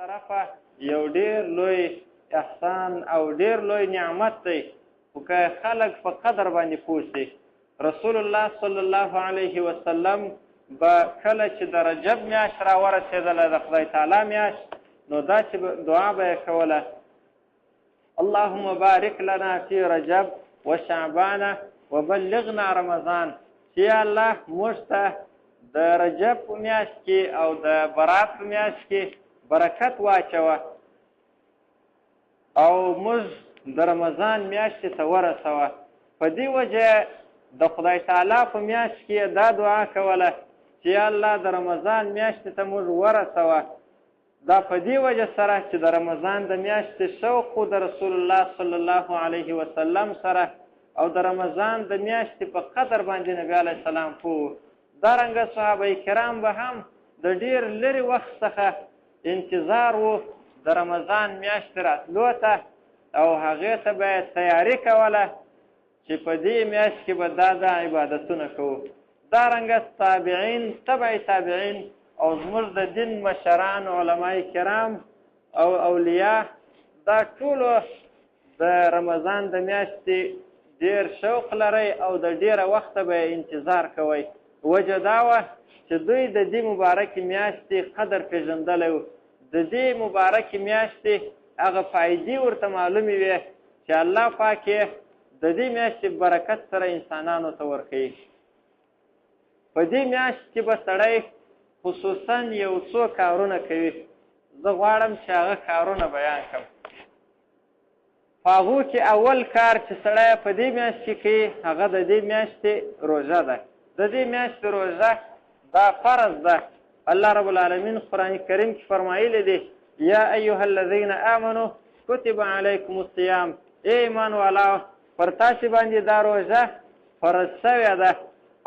طرفه یو ډیر لوی احسان او ډیر لوی نعمت دی خو که خلک په قدر باندې پوه شي. رسول الله صلی الله علیه وسلم به کله چې د رجب میاشت راورسېدله د خدای تعالی میاشت نو داسې دعا به یې کوله: اللهم بارک لنا فی رجب وشعبان وبلغنا رمضان، چې یا الله موږ ته د رجب په میاشت کې او د برات په میاشت کې برکت واچوه او موږ د رمضان میاشتې ته ورسوه. په دې وجه د خدای تعالی په میاشت کې دا دعا کوله چې یا الله د رمضان میاشتې ته موږ ورسوه. دا په دې وجه سره چې د رمضان د میاشتې شوق خو د رسول الله صلی الله علیه وسلم سره او د رمضان د میاشتې په قدر باندې نبی علیه السلام پوه. دارنګه صحابه کرام به هم د ډیر لرې وخت څخه انتظار و د رمضان میاشتې راتلو ته او هغې ته به یې تیاري کوله چې په دې میاشت کې به دا عبادتونه کوو. دارنګه تابعین، تبع تابعین او زموږ د دین مشران علماء کرام او اولیاء دا ټولو د رمضان د میاشتې ډیر شوق لرئ او د ډیره وخته به انتظار کوئ. وجه دا وه چې دوی د دې مبارکې میاشتې قدر پېژندلی و، د دې مبارکې میاشتې هغه فایدې ورته معلومې وې چې الله پاک یې د دې میاشتې برکت سره انسانانو ته ورکوي. په دې میاشت کې به سړی خصوصا یو څو کارونه کوي. زه غواړم چې هغه کارونه بیان کړم. په هغو کې اول کار چې سړی په دې میاشت کې کوي هغه د دې میاشتې روژه ده. د دې میاشتې روژه دا فرض ده. الله رب العالمین قرآن کریم کې فرمایلی دی: یا ایها الذین آمنوا کتب علیکم الصیام، ای ایمان والاو پر تاسې باندې دا روژه فرض شوې ده.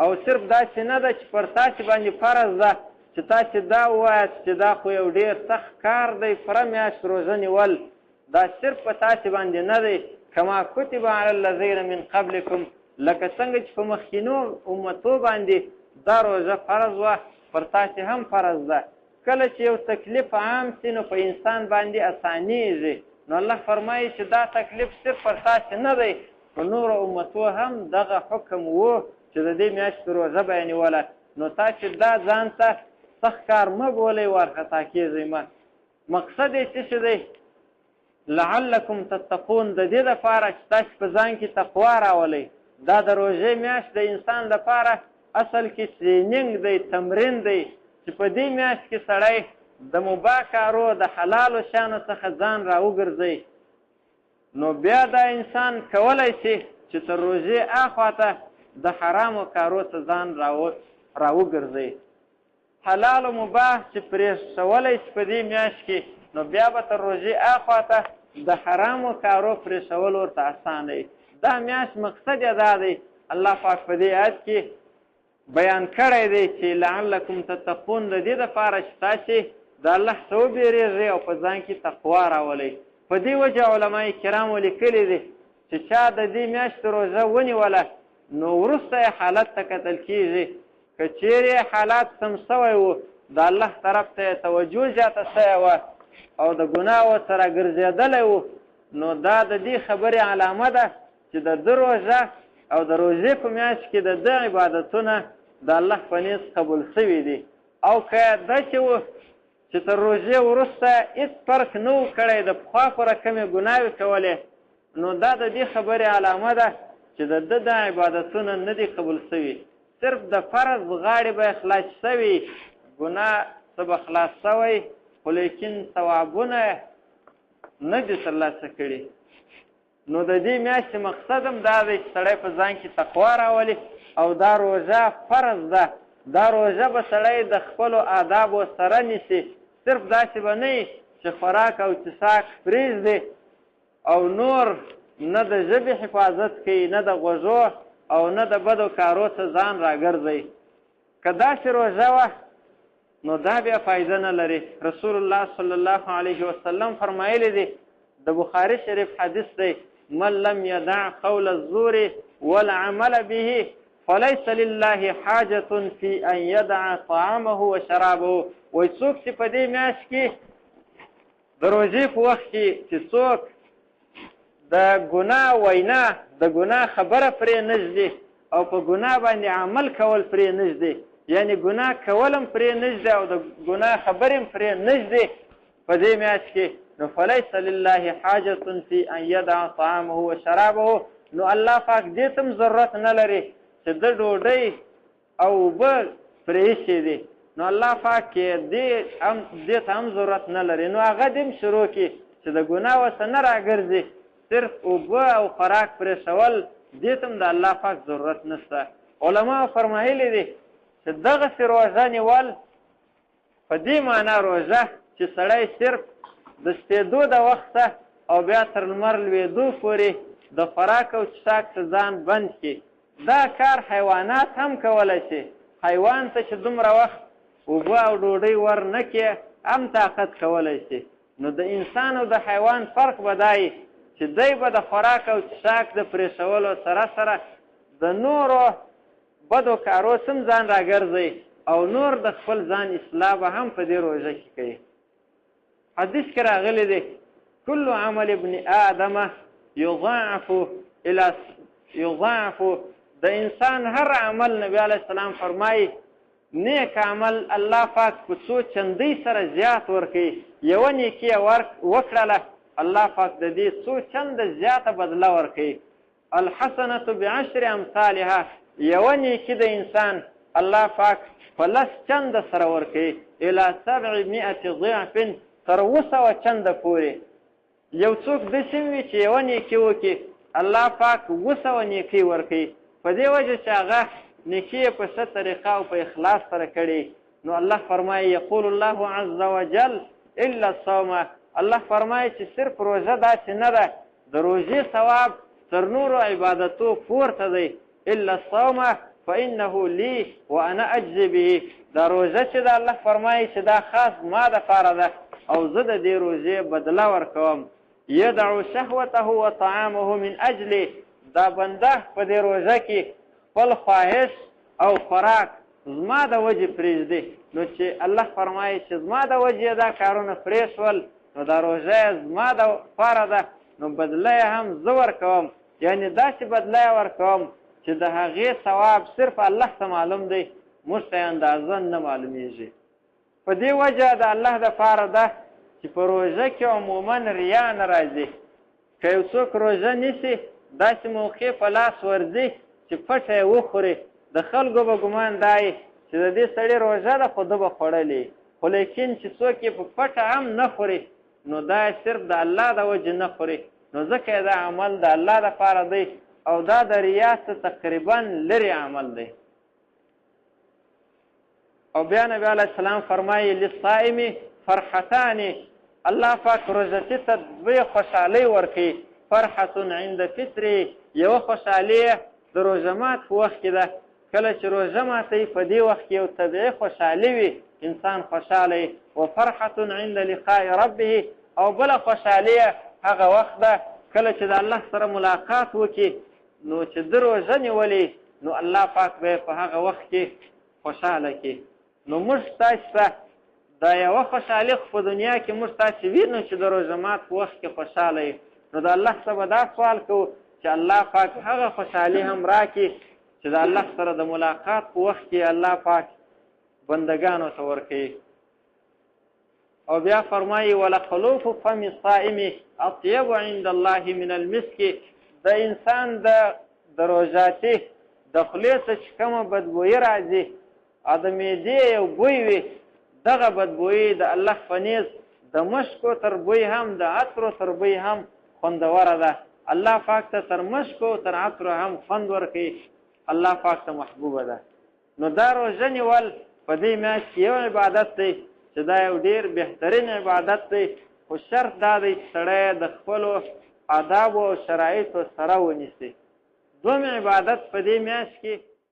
او صرف داسې نه ده چې پر تاسې باندې فرض ده چې تاسې دا ووایاست چې دا خو یو ډېر سخت کار دی پوره میاشت روژه نیول. دا صرف په تاسې باندې نه دی، کما کتب علی الذین من قبلکم، لکه څنګه چې په مخکینو امتو باندې دا روژه فرض وه پر تاسې هم فرض ده. کله چې یو تکلیف عام شي نو په انسان باندې اسانیږي. نو الله فرمایي چې دا تکلیف صرف پر تاسې نه دی، په نورو امتو هم دغه حکم و چې د دې میاشتې روژه به یې نیوله. نو تاسې دا ځان ته سخت کار مه بولئ، وارخطا کېږئ مه. مقصد یې څه شی دی؟ لعلکم تتقون، د دې دپاره چې تاسې په ځان کې تقوا راولئ. دا د روژې میاشت د انسان دپاره اصل کې ټرینینګ دی، تمرین دی چې په دې میاشت کې سړی د مباح کارو د حلالو شیانو څخه ځان راوګرځوي. نو بیا دا انسان کولی شي چې تر روژې اخواته د حرامو کارو څخه ځان راوګرځوي. حلال او مباح چې پرېښولی شي په دې میاشت کې نو بیا به تر روژې اخواته د حرامو کارو پرېښول ورته اسانه وي. دا میاشت مقصد یې دا دی، الله پاک په دې آیت کې بیان کړی دی چې لعلکم تتقون، د دې دپاره چې تاسې د الله څخه وبېرېږئ او په ځان کې تقوا راولئ. په دې وجه علماء کرامو لیکلي دي چې چا د دې میاشتې روژه ونیوله نو وروسته یې حالت ته کتل کېږي. که چیرې حالات سم سوی و، د الله طرف ته یې توجه زیاته سوی وه او د ګناهو سره ګرځېدلی و، نو دا د دې خبرې علامه ده چې د ده روژه او د روژې په میاشت کې د ده عبادتونه د الله په نیز قبول شوي دي. او که داسې و چې تر روژې وروسته هېڅ فرق نه و کړی، د پخوا پوره کمې ګناوې کولې، نو دا د دې خبرې علامه ده چې د ده دا عبادتونه نه دي قبول شوي. صرف د فرض غاړې به یې خلاص شوي، ګناه څه به خلاص شوی، خو لیکن ثوابونه نه دي ترلاسه کړي. نو د دې میاشتې مقصد هم دا دی چې سړی په ځان کې تقوا راولي. او دا روژه فرض ده. دا روژه به سړی د خپلو آدابو سره نیسي. صرف داسې به نه وي چې خوراک او څښاک پرېږدي او نور نه د ژبې حفاظت کوي، نه د غوږو او نه د بدو کارو څخه ځان راګرځوي. که داسې روژه وه نو دا بیا فایده نه لري. رسول الله صلی الله علیه وسلم فرمایلی دی، د بخاري شریف حدیث دی: من لم يدع قول الزور والعمل به فليس لله حاجة في أن يدع طعامه وشرابه. وای څوک چې په دې میاشت کې د روژې په وخت کې چې څوک د ګناه وینا د ګناه خبره پرې نږدي او په ګناه باندې عمل کول پرې نږدي، یعنی ګناه کول هم پرې نږدي او د ګناه خبرې هم پرې نږدي په دې میاشت کې، نو فلیس لله حاجة فی ان یدع طعامه و شرابه، نو الله پاک دې ته هم ضرورت نه لري چې د ډوډۍ او اوبه پرې ایښي دي، نو الله پاک دې ته هم ضرورت نه لري، نو هغه دې هم شروع کړي چې د ګناه ورته نه راګرځي، صرف اوبه او خوراک پرېښول دې ته هم د الله پاک ضرورت نشته. علماو فرمایلي دي چې دغسې روژه نیول په دې معنا روژه چې سړی صرف د سپېدو د وخته او بیا تر لمر لوېدو پورې د خوراک او څښاک څخه ځان بند کړي. دا کار حیوانات هم کولی شي، حیوان ته چې دومره وخت اوبه او ډوډۍ ور نه کړي هم طاقت کولی شي، نو د انسان او د حیوان فرق به دا وي چې دی به د خوراک او څښاک د پرېښولو سره سره د نورو بدو کارو سم ځان راګرځي او نور د خپل ځان اصلاح به هم په دې روژه کې کوي. حدیث کې راغلی دی کل عمل ابن آدم یضاعف د انسان هر عمل نبی علیه السلام فرمایي نیک عمل الله پاک په څو چندۍ سره زیات ورکوي، یوه نیکي وکړله الله پاک د دې څو چنده زیاته بدله ورکوي. الحسنة بعشر امثالها، یوه نیکي د انسان الله پاک په 10 چنده سره ورکوي، الی 700 ضعف، تر 200 چنده پورې. یو څوک داسې وي چې یوه نیکي وکړي الله پاک 200 نیکي ورکوي، په دې وجه چې هغه نیکي یې په ښه طریقه او په اخلاص سره کړي، نو الله فرمایي یقول الله عز وجل الا الصوم، الله فرمایي چې صرف روژه داسې نه ده، د روژې ثواب تر نورو عبادتو پورته دی، الا الصوم فانه لی وانا اجزي به، دا روژه چې د الله فرمایي چې دا خاص ما دپاره ده او زه د دې روژې بدله ورکوم. یدعو شهوته وطعامه من اجلي، دا بنده په دې روژه کې خپل خواهش او خوراک زما د وجې پرېږدي، نو چې الله فرمایي چې زما د وجې دا کارونه پرېښول نو دا روژه یې زما دپاره ده، نو بدله یې هم زه ورکوم، یعنې داسې بدله یې ورکوم چې د هغې ثواب صرف الله ته معلوم دی، موږ ته یې اندازه نه معلومیږي. په دې وجه د الله دپاره ده چې په روژه کې عموما ریا نه راځي. که یو څوک روژه نیسي داسې موقع په لاس ورځي چې پټه یې وخوري، د خلکو به ګمان دا وي چې د دې سړي روژه ده خو ده به خوړلې، خو لیکن چې څوک یې په پټه هم نه خوري نو دا صرف د الله د وجې نه خوري، نو ځکه یې دا عمل د الله دپاره دی او دا د ریا څخه تقریبا لرې عمل دی. او بیا نبی علیه السلام فرمایي للصائم فرحتان، الله پاک روژه‌تي ته 2 خوشحالۍ ورکوي، فرحة عند فطرې، یوه خوشحالي د روژه مات په وخت کې ده، کله چې روژه ماتوي په دې وخت کې یو طبیعي خوشحالي وي انسان خوشحاله وي، وفرحة عند لقاء ربه، او بله خوشحالي هغه وخت ده کله چې د الله سره ملاقات وکړي، نو چې د روژه نیولې نو الله پاک به په هغه وخت کې خوشحاله کړي. نو موږ تاسو ته دا یوه خوشحالي خو په دنیا کې موږ تاسې وینو چې د روژه مات په وخت کې خوشحاله یې، نو د الله څخه به دا سوال کوو چې الله پاک هغه خوشحالي هم راکړي چې د الله سره د ملاقات په وخت کې الله پاک بندګانو ته ورکوي. او بیا فرمایي ولخلوف فم الصائم اطيب عند الله من المسك، د انسان د روژاتي د خولې څخه چې کومه بدبویي راځي او د معدې یو بوی وي، دغه بدبویي د الله په نیز د مشکو تر بوی هم د عطرو تر بوی هم خوندوره ده. الله پاک ته تر مشکو تر عطرو هم خوند ورکوي، الله پاک ته محبوبه ده. نو دا روژه نیول په دې میاشت کې یو عبادت دی چې دا یو ډېر بهترین عبادت دی، خو شرط دا دی چې سړی د خپلو آدابو او شرایطو سره ونیسي. دوم عبادت په دې میاشت کې